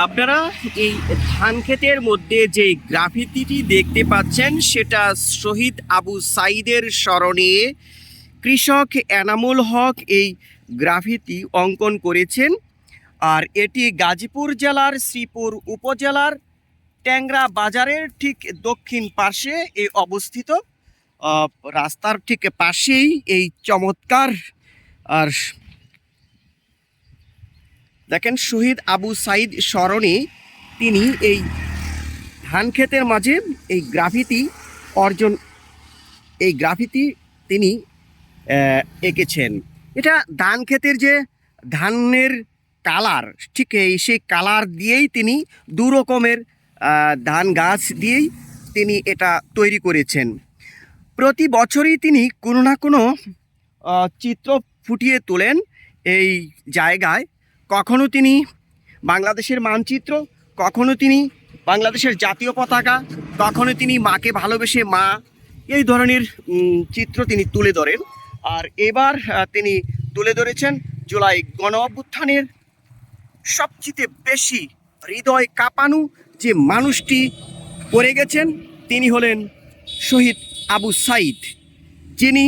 আপনারা এই ধান ক্ষেতের মধ্যে যে গ্রাফিতিটি দেখতে পাচ্ছেন সেটা শহীদ আবু সাইদের স্মরণে কৃষক এনামুল হক এই গ্রাফিতি অঙ্কন করেছেন। আর এটি গাজীপুর জেলার শ্রীপুর উপজেলার ট্যাংরা বাজারের ঠিক দক্ষিণ পাশে এই অবস্থিত। রাস্তার ঠিক পাশেই এই চমৎকার। আর দেখেন, শহীদ আবু সাইদ স্মরণে তিনি এই ধান ক্ষেতের মাঝে এই গ্রাফিতি অর্জন এই গ্রাফিতি তিনি এঁকেছেন। এটা ধান ক্ষেতের যে ধানের কালার, ঠিক সেই কালার দিয়েই তিনি দু রকমের ধান গাছ দিয়েই তিনি এটা তৈরি করেছেন। প্রতি বছরই তিনি কোনো না কোনো চিত্র ফুটিয়ে তোলেন এই জায়গায়। কখনো তিনি বাংলাদেশের মানচিত্র, কখনো তিনি বাংলাদেশের জাতীয় পতাকা, কখনো তিনি মাকে ভালোবেসে মা, এই ধরনের চিত্র তিনি তুলে ধরেন। আর এবার তিনি তুলে ধরেছেন জুলাই গণ অভ্যুত্থানের সবচেয়ে বেশি হৃদয় কাঁপানো যে মানুষটি পড়ে গেছেন, তিনি হলেন শহীদ আবু সাইদ, যিনি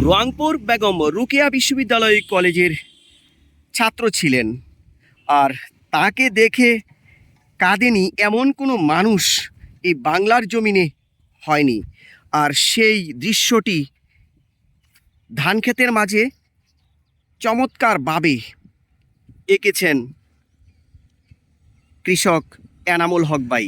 রংপুর বেগম রোকেয়া বিশ্ববিদ্যালয় কলেজের ছাত্র ছিলেন। আর তাকে দেখে কাঁদেনি এমন কোনো মানুষ এই বাংলার জমিনে হয়নি। আর সেই দৃশ্যটি ধান ক্ষেতের মাঝে চমৎকারভাবে এঁকেছেন কৃষক এনামুল হক ভাই।